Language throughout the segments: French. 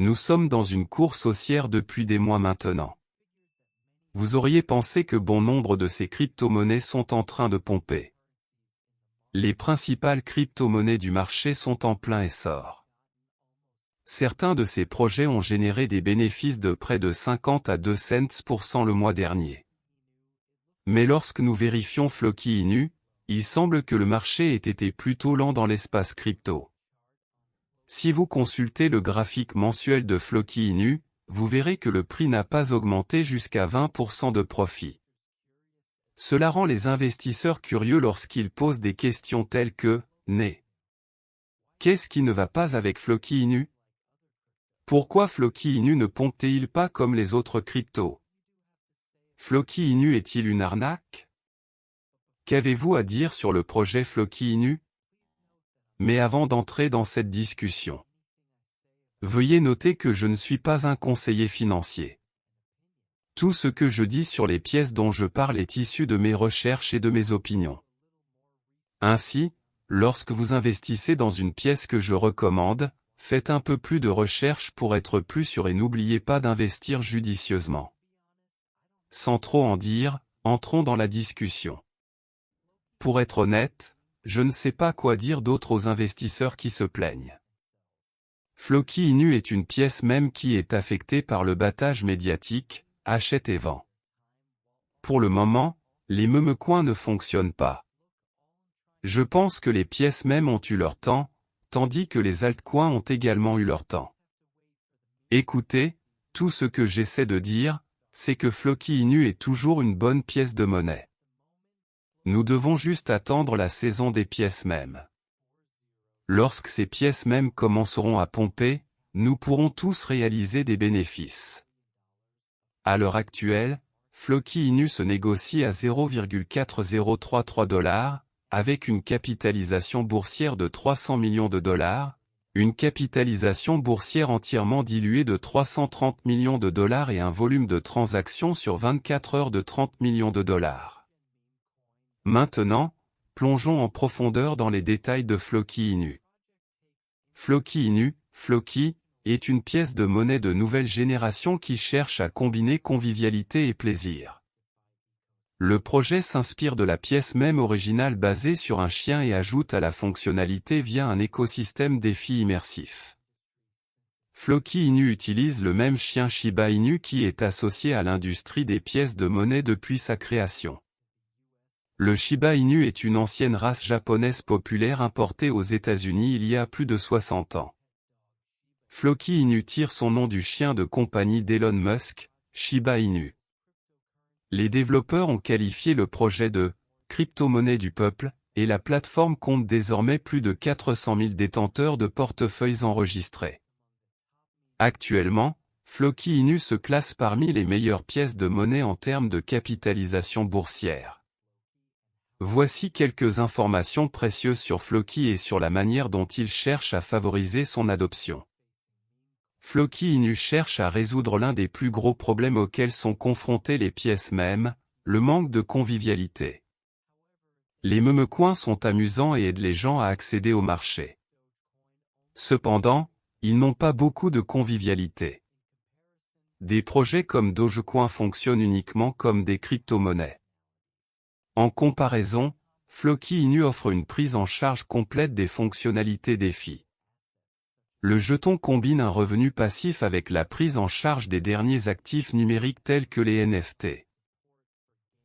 Nous sommes dans une course haussière depuis des mois maintenant. Vous auriez pensé que bon nombre de ces crypto-monnaies sont en train de pomper. Les principales crypto-monnaies du marché sont en plein essor. Certains de ces projets ont généré des bénéfices de près de 50 à 2 cents % le mois dernier. Mais lorsque nous vérifions Floki Inu, il semble que le marché ait été plutôt lent dans l'espace crypto. Si vous consultez le graphique mensuel de Floki Inu, vous verrez que le prix n'a pas augmenté jusqu'à 20% de profit. Cela rend les investisseurs curieux lorsqu'ils posent des questions telles que « Né. Qu'est-ce qui ne va pas avec Floki Inu? Pourquoi Floki Inu ne pompe-t-il pas comme les autres cryptos? Floki Inu est-il une arnaque? Qu'avez-vous à dire sur le projet Floki Inu? Mais avant d'entrer dans cette discussion, veuillez noter que je ne suis pas un conseiller financier. Tout ce que je dis sur les pièces dont je parle est issu de mes recherches et de mes opinions. Ainsi, lorsque vous investissez dans une pièce que je recommande, faites un peu plus de recherche pour être plus sûr et n'oubliez pas d'investir judicieusement. Sans trop en dire, entrons dans la discussion. Pour être honnête, je ne sais pas quoi dire d'autre aux investisseurs qui se plaignent. Floki Inu est une pièce même qui est affectée par le battage médiatique, achète et vend. Pour le moment, les meme-coins ne fonctionnent pas. Je pense que les pièces mêmes ont eu leur temps, tandis que les altcoins ont également eu leur temps. Écoutez, tout ce que j'essaie de dire, c'est que Floki Inu est toujours une bonne pièce de monnaie. Nous devons juste attendre la saison des pièces mêmes. Lorsque ces pièces mêmes commenceront à pomper, nous pourrons tous réaliser des bénéfices. À l'heure actuelle, Floki Inu se négocie à 0,4033 $, avec une capitalisation boursière de 300 millions de $, une capitalisation boursière entièrement diluée de 330 millions de $ et un volume de transactions sur 24 heures de 30 millions de $. Maintenant, plongeons en profondeur dans les détails de Floki Inu. Floki Inu, Floki, est une pièce de monnaie de nouvelle génération qui cherche à combiner convivialité et plaisir. Le projet s'inspire de la pièce même originale basée sur un chien et ajoute à la fonctionnalité via un écosystème défi immersif. Floki Inu utilise le même chien Shiba Inu qui est associé à l'industrie des pièces de monnaie depuis sa création. Le Shiba Inu est une ancienne race japonaise populaire importée aux États-Unis il y a plus de 60 ans. Floki Inu tire son nom du chien de compagnie d'Elon Musk, Shiba Inu. Les développeurs ont qualifié le projet de « crypto-monnaie du peuple » et la plateforme compte désormais plus de 400 000 détenteurs de portefeuilles enregistrés. Actuellement, Floki Inu se classe parmi les meilleures pièces de monnaie en termes de capitalisation boursière. Voici quelques informations précieuses sur Floki et sur la manière dont il cherche à favoriser son adoption. Floki Inu cherche à résoudre l'un des plus gros problèmes auxquels sont confrontées les pièces mêmes, le manque de convivialité. Les meme-coins sont amusants et aident les gens à accéder au marché. Cependant, ils n'ont pas beaucoup de convivialité. Des projets comme Dogecoin fonctionnent uniquement comme des crypto-monnaies. En comparaison, Floki Inu offre une prise en charge complète des fonctionnalités défi. Le jeton combine un revenu passif avec la prise en charge des derniers actifs numériques tels que les NFT.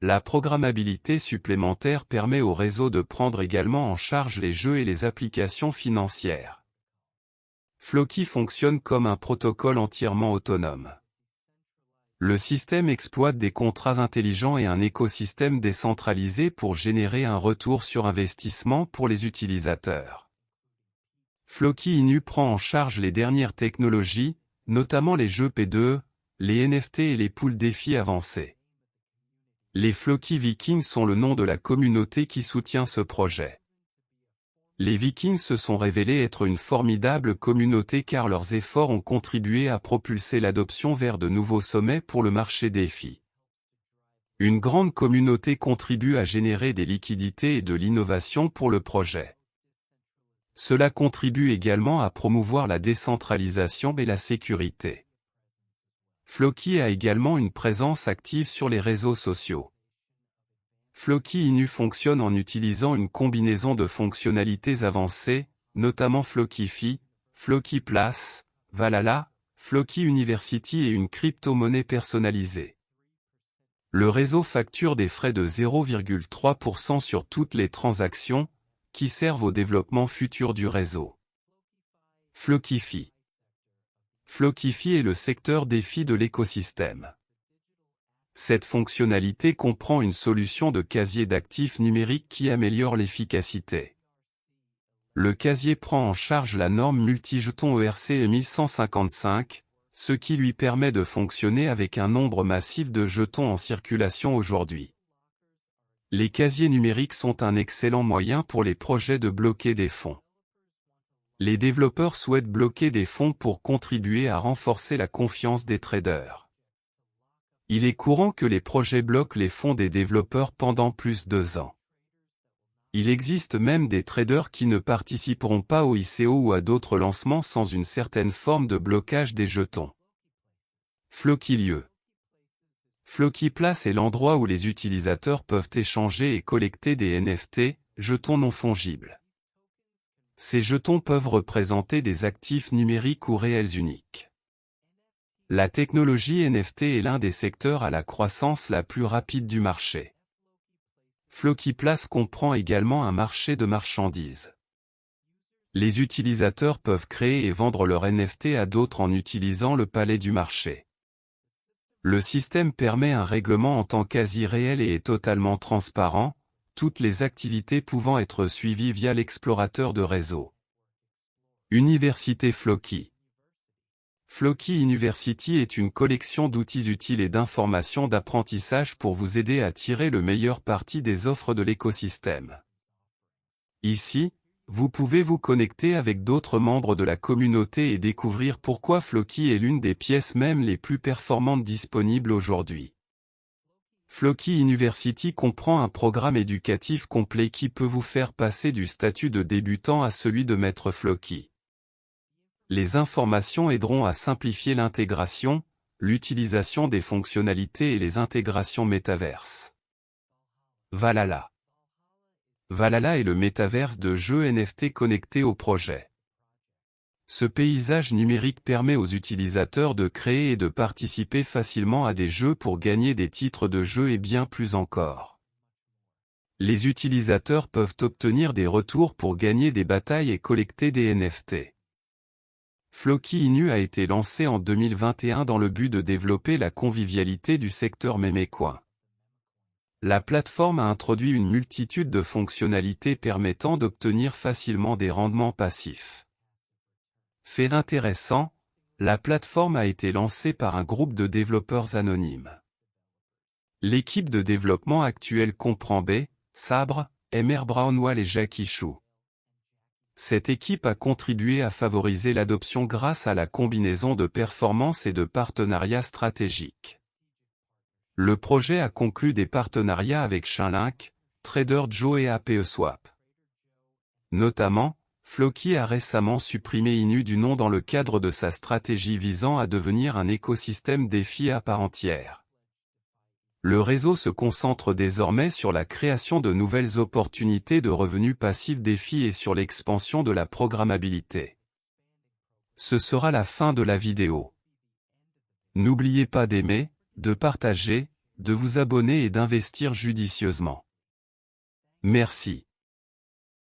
La programmabilité supplémentaire permet au réseau de prendre également en charge les jeux et les applications financières. Floki fonctionne comme un protocole entièrement autonome. Le système exploite des contrats intelligents et un écosystème décentralisé pour générer un retour sur investissement pour les utilisateurs. Floki Inu prend en charge les dernières technologies, notamment les jeux P2E, les NFT et les poules défis avancées. Les Floki Vikings sont le nom de la communauté qui soutient ce projet. Les Vikings se sont révélés être une formidable communauté car leurs efforts ont contribué à propulser l'adoption vers de nouveaux sommets pour le marché défi. Une grande communauté contribue à générer des liquidités et de l'innovation pour le projet. Cela contribue également à promouvoir la décentralisation et la sécurité. Floki a également une présence active sur les réseaux sociaux. Floki Inu fonctionne en utilisant une combinaison de fonctionnalités avancées, notamment Flokify, Floki Place, Valhalla, Floki University et une crypto-monnaie personnalisée. Le réseau facture des frais de 0,3% sur toutes les transactions, qui servent au développement futur du réseau. Flokify. Flokify est le secteur défi de l'écosystème. Cette fonctionnalité comprend une solution de casier d'actifs numériques qui améliore l'efficacité. Le casier prend en charge la norme multijeton ERC 1155, ce qui lui permet de fonctionner avec un nombre massif de jetons en circulation aujourd'hui. Les casiers numériques sont un excellent moyen pour les projets de bloquer des fonds. Les développeurs souhaitent bloquer des fonds pour contribuer à renforcer la confiance des traders. Il est courant que les projets bloquent les fonds des développeurs pendant plus de 2 ans. Il existe même des traders qui ne participeront pas au ICO ou à d'autres lancements sans une certaine forme de blocage des jetons. Floki-lieu. Floki Place est l'endroit où les utilisateurs peuvent échanger et collecter des NFT, jetons non fongibles. Ces jetons peuvent représenter des actifs numériques ou réels uniques. La technologie NFT est l'un des secteurs à la croissance la plus rapide du marché. Floki Place comprend également un marché de marchandises. Les utilisateurs peuvent créer et vendre leurs NFT à d'autres en utilisant le palais du marché. Le système permet un règlement en temps quasi réel et est totalement transparent, toutes les activités pouvant être suivies via l'explorateur de réseau. Université Floki. Floki University est une collection d'outils utiles et d'informations d'apprentissage pour vous aider à tirer le meilleur parti des offres de l'écosystème. Ici, vous pouvez vous connecter avec d'autres membres de la communauté et découvrir pourquoi Floki est l'une des pièces même les plus performantes disponibles aujourd'hui. Floki University comprend un programme éducatif complet qui peut vous faire passer du statut de débutant à celui de maître Floki. Les informations aideront à simplifier l'intégration, l'utilisation des fonctionnalités et les intégrations métaverses. Valhalla. Valhalla est le métaverse de jeux NFT connectés au projet. Ce paysage numérique permet aux utilisateurs de créer et de participer facilement à des jeux pour gagner des titres de jeu et bien plus encore. Les utilisateurs peuvent obtenir des retours pour gagner des batailles et collecter des NFT. Floki Inu a été lancé en 2021 dans le but de développer la convivialité du secteur mémécoin. La plateforme a introduit une multitude de fonctionnalités permettant d'obtenir facilement des rendements passifs. Fait intéressant, la plateforme a été lancée par un groupe de développeurs anonymes. L'équipe de développement actuelle comprend B, Sabre, Emer Brownwall et Jackie Chou. Cette équipe a contribué à favoriser l'adoption grâce à la combinaison de performance et de partenariats stratégiques. Le projet a conclu des partenariats avec Chainlink, TraderJoe et APESwap. Notamment, Floki a récemment supprimé Inu du nom dans le cadre de sa stratégie visant à devenir un écosystème DeFi à part entière. Le réseau se concentre désormais sur la création de nouvelles opportunités de revenus passifs DeFi et sur l'expansion de la programmabilité. Ce sera la fin de la vidéo. N'oubliez pas d'aimer, de partager, de vous abonner et d'investir judicieusement. Merci.